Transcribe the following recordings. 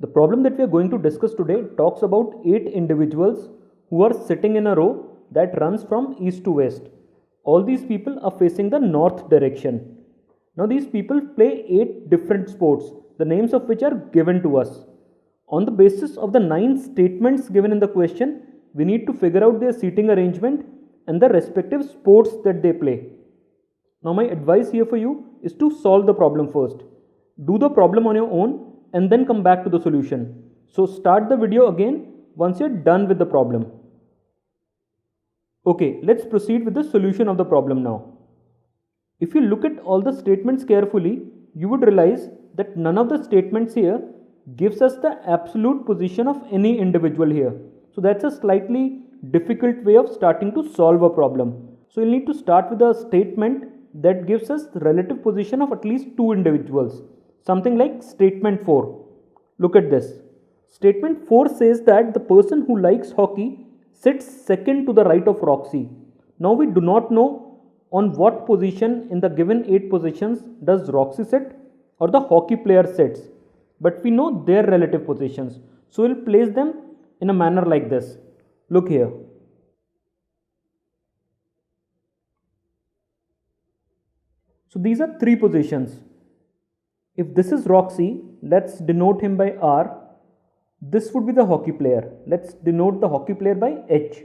The problem that we are going to discuss today talks about 8 individuals who are sitting in a row that runs from east to west. All these people are facing the north direction. Now these people play 8 different sports, the names of which are given to us. On the basis of the 9 statements given in the question, we need to figure out their seating arrangement and the respective sports that they play. Now my advice here for you is to solve the problem first. Do the problem on your own and then come back to the solution. So start the video again once you're done with the problem. Okay, let's proceed with the solution of the problem now. If you look at all the statements carefully, you would realize that none of the statements here gives us the absolute position of any individual here. So that's a slightly difficult way of starting to solve a problem. So you'll need to start with a statement that gives us the relative position of at least 2 individuals. Something like statement 4. Look at this. Statement 4 says that the person who likes hockey sits second to the right of Roxy. Now we do not know on what position in the given 8 positions does Roxy sit or the hockey player sits, but we know their relative positions. So we'll place them in a manner like this. Look here. So these are 3 positions. If this is Roxy, let's denote him by R. This would be the hockey player. Let's denote the hockey player by H.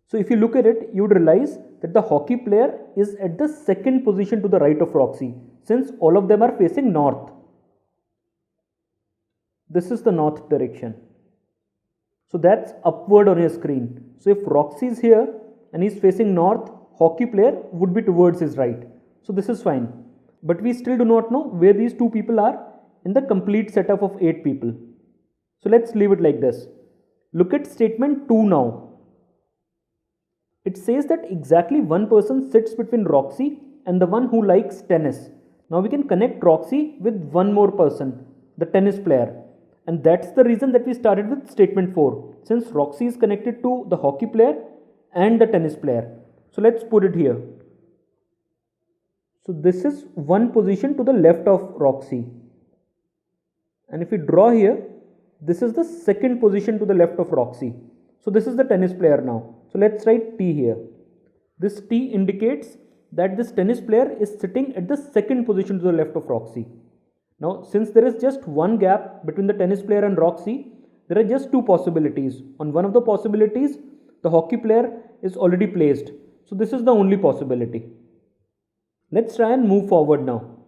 So if you look at it, you would realize that the hockey player is at the second position to the right of Roxy, since all of them are facing north. This is the north direction. So that's upward on your screen. So if Roxy is here and he's facing north, hockey player would be towards his right. So this is fine. But we still do not know where these 2 people are in the complete setup of 8 people. So let's leave it like this. Look at statement 2 now. It says that exactly one person sits between Roxy and the one who likes tennis. Now we can connect Roxy with one more person, the tennis player. And that's the reason that we started with statement 4, since Roxy is connected to the hockey player and the tennis player. So let's put it here. So this is one position to the left of Roxy. And if we draw here, this is the second position to the left of Roxy. So this is the tennis player now. So let's write T here. This T indicates that this tennis player is sitting at the second position to the left of Roxy. Now since there is just one gap between the tennis player and Roxy, there are just 2 possibilities. On one of the possibilities, the hockey player is already placed. So this is the only possibility. Let's try and move forward now.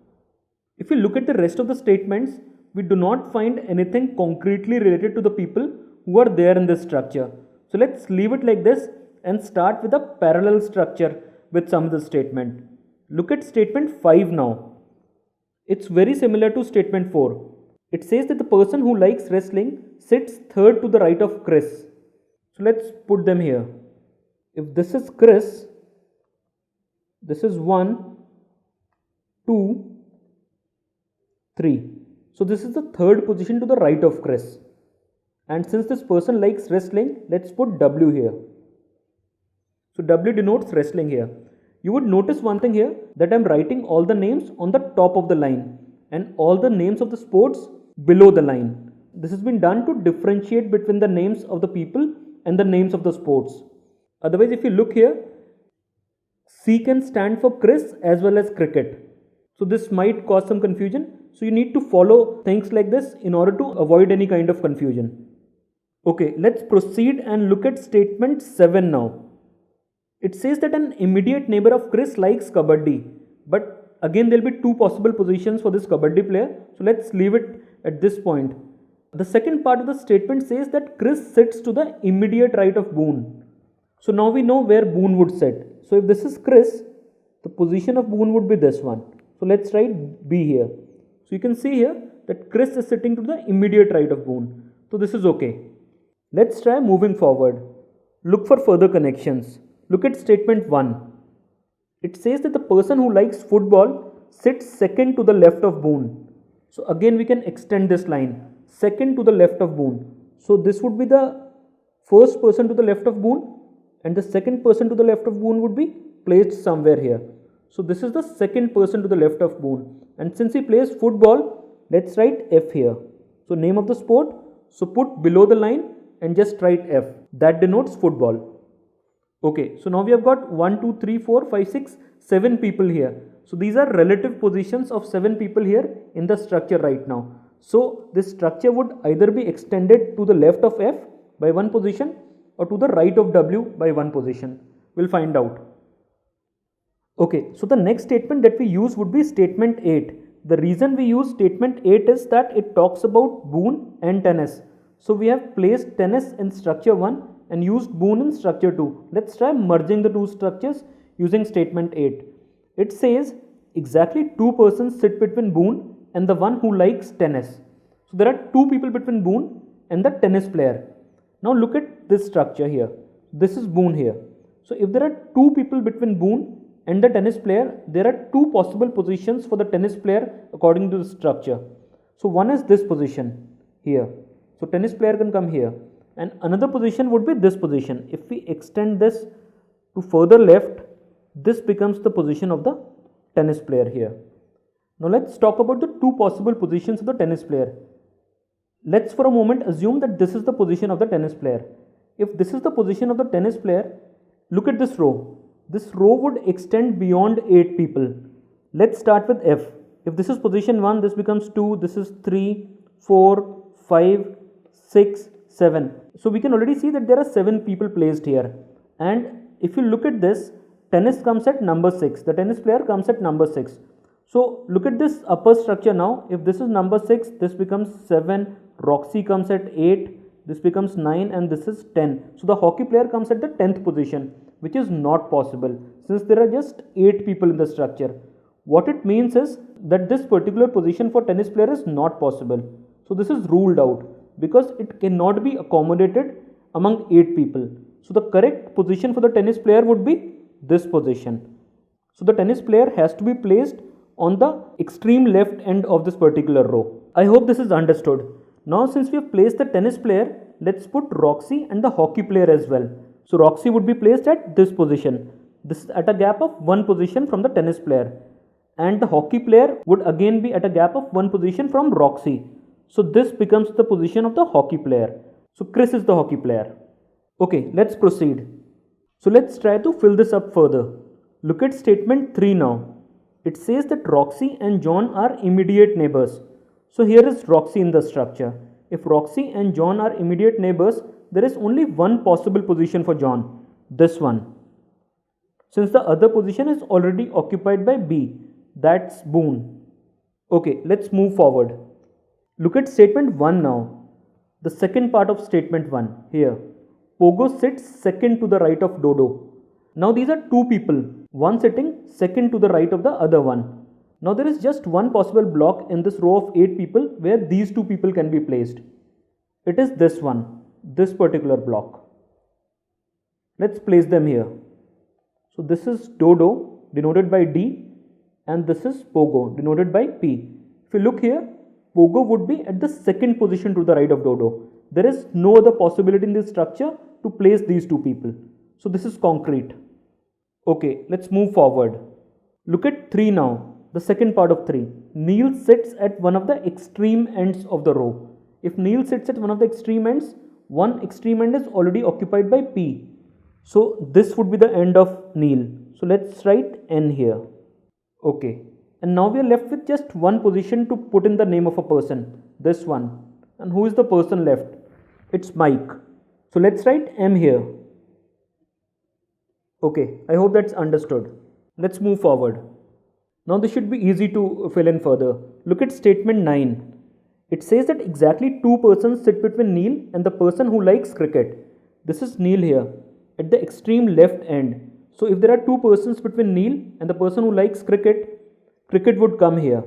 If we look at the rest of the statements, we do not find anything concretely related to the people who are there in this structure. So let's leave it like this and start with a parallel structure with some of the statement. Look at statement 5 now. It's very similar to statement 4. It says that the person who likes wrestling sits third to the right of Chris. So let's put them here. If this is Chris, this is 1, 2, 3. So this is the third position to the right of Chris. And since this person likes wrestling, let's put W here. So W denotes wrestling here. You would notice one thing here, that I'm writing all the names on the top of the line and all the names of the sports below the line. This has been done to differentiate between the names of the people and the names of the sports. Otherwise, if you look here, C can stand for Chris as well as cricket. So this might cause some confusion. So you need to follow things like this in order to avoid any kind of confusion. Okay, let's proceed and look at statement 7 now. It says that an immediate neighbor of Chris likes kabaddi. But again, there will be 2 possible positions for this kabaddi player. So let's leave it at this point. The second part of the statement says that Chris sits to the immediate right of Boone. So now we know where Boone would sit. So if this is Chris, the position of Boone would be this one. So let's write B here. So you can see here that Chris is sitting to the immediate right of Boone. So this is okay. Let's try moving forward. Look for further connections. Look at statement 1. It says that the person who likes football sits second to the left of Boone. So again we can extend this line. Second to the left of Boone. So this would be the first person to the left of Boone and the second person to the left of Boone would be placed somewhere here. So this is the second person to the left of Boone, and since he plays football, let's write F here. So name of the sport, so put below the line and just write F. That denotes football. Okay, so now we have got 1, 2, 3, 4, 5, 6, 7 people here. So these are relative positions of 7 people here in the structure right now. So this structure would either be extended to the left of F by 1 position or to the right of W by 1 position. We'll find out. Okay, so the next statement that we use would be statement 8. The reason we use statement 8 is that it talks about Boon and tennis. So we have placed tennis in structure 1 and used Boon in structure 2. Let's try merging the two structures using statement 8. It says exactly 2 persons sit between Boon and the one who likes tennis. So there are 2 people between Boon and the tennis player. Now look at this structure here. This is Boon here. So if there are 2 people between Boon and the tennis player, there are 2 possible positions for the tennis player according to the structure. So one is this position here. So tennis player can come here, and another position would be this position. If we extend this to further left, this becomes the position of the tennis player here. Now let's talk about the 2 possible positions of the tennis player. Let's for a moment assume that this is the position of the tennis player. If this is the position of the tennis player, look at this row. This row would extend beyond 8 people. Let's start with F. If this is position 1, this becomes 2, this is 3, 4, 5, 6, 7. So we can already see that there are 7 people placed here. And if you look at this, tennis comes at number 6. The tennis player comes at number 6. So look at this upper structure now. If this is number 6, this becomes 7. Roxy comes at 8. This becomes 9 and this is 10. So the hockey player comes at the 10th position, which is not possible since there are just 8 people in the structure. What it means is that this particular position for tennis player is not possible. So this is ruled out because it cannot be accommodated among 8 people. So the correct position for the tennis player would be this position. So the tennis player has to be placed on the extreme left end of this particular row. I hope this is understood. Now since we have placed the tennis player, let's put Roxy and the hockey player as well. So Roxy would be placed at this position. This is at a gap of 1 position from the tennis player. And the hockey player would again be at a gap of 1 position from Roxy. So this becomes the position of the hockey player. So Chris is the hockey player. Okay, let's proceed. So let's try to fill this up further. Look at statement 3 now. It says that Roxy and John are immediate neighbors. So here is Roxy in the structure. If Roxy and John are immediate neighbors, there is only one possible position for John, this one. Since the other position is already occupied by B, that's Boone. Okay, let's move forward. Look at statement 1 now. The second part of statement 1 here. Pogo sits second to the right of Dodo. Now these are 2 people, one sitting second to the right of the other one. Now there is just one possible block in this row of 8 people where these 2 people can be placed. It is this one, this particular block. Let's place them here. So this is Dodo denoted by D and this is Pogo denoted by P. If you look here, Pogo would be at the second position to the right of Dodo. There is no other possibility in this structure to place these 2 people. So this is concrete. Okay, let's move forward. Look at 3 now, the second part of 3. Neil sits at one of the extreme ends of the row. If Neil sits at one of the extreme ends, one extreme end is already occupied by P. So this would be the end of Neil. So let's write N here. Okay. And now we are left with just one position to put in the name of a person. This one. And who is the person left? It's Mike. So let's write M here. Okay. I hope that's understood. Let's move forward. Now this should be easy to fill in further. Look at statement 9. It says that exactly 2 persons sit between Neil and the person who likes cricket. This is Neil here at the extreme left end. So if there are 2 persons between Neil and the person who likes cricket, cricket would come here.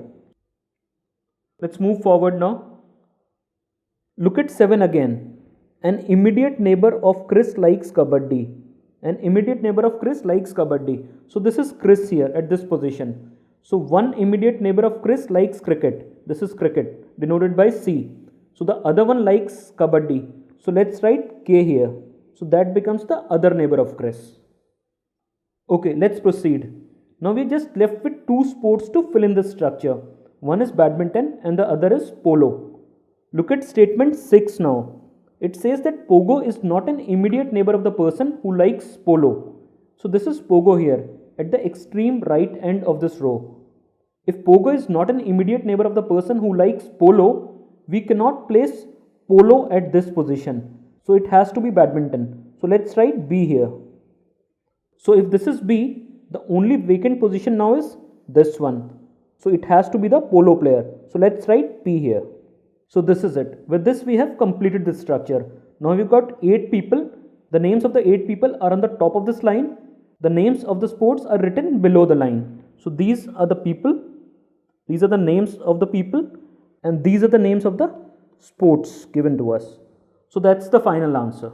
Let's move forward now. Look at 7 again. An immediate neighbor of Chris likes kabaddi. An immediate neighbor of Chris likes kabaddi. So this is Chris here at this position. So one immediate neighbor of Chris likes cricket. This is cricket denoted by C. So the other one likes kabaddi. So let's write K here. So that becomes the other neighbor of Chris. Okay, let's proceed. Now we are just left with 2 sports to fill in this structure. One is badminton and the other is polo. Look at statement 6 now. It says that Pogo is not an immediate neighbor of the person who likes polo. So this is Pogo here at the extreme right end of this row. If Pogo is not an immediate neighbor of the person who likes polo, we cannot place polo at this position. So it has to be badminton. So let's write B here. So if this is B, the only vacant position now is this one. So it has to be the polo player. So let's write P here. So this is it. With this we have completed this structure. Now we've got 8 people. The names of the 8 people are on the top of this line. The names of the sports are written below the line. So these are the people. These are the names of the people. And these are the names of the sports given to us. So that's the final answer.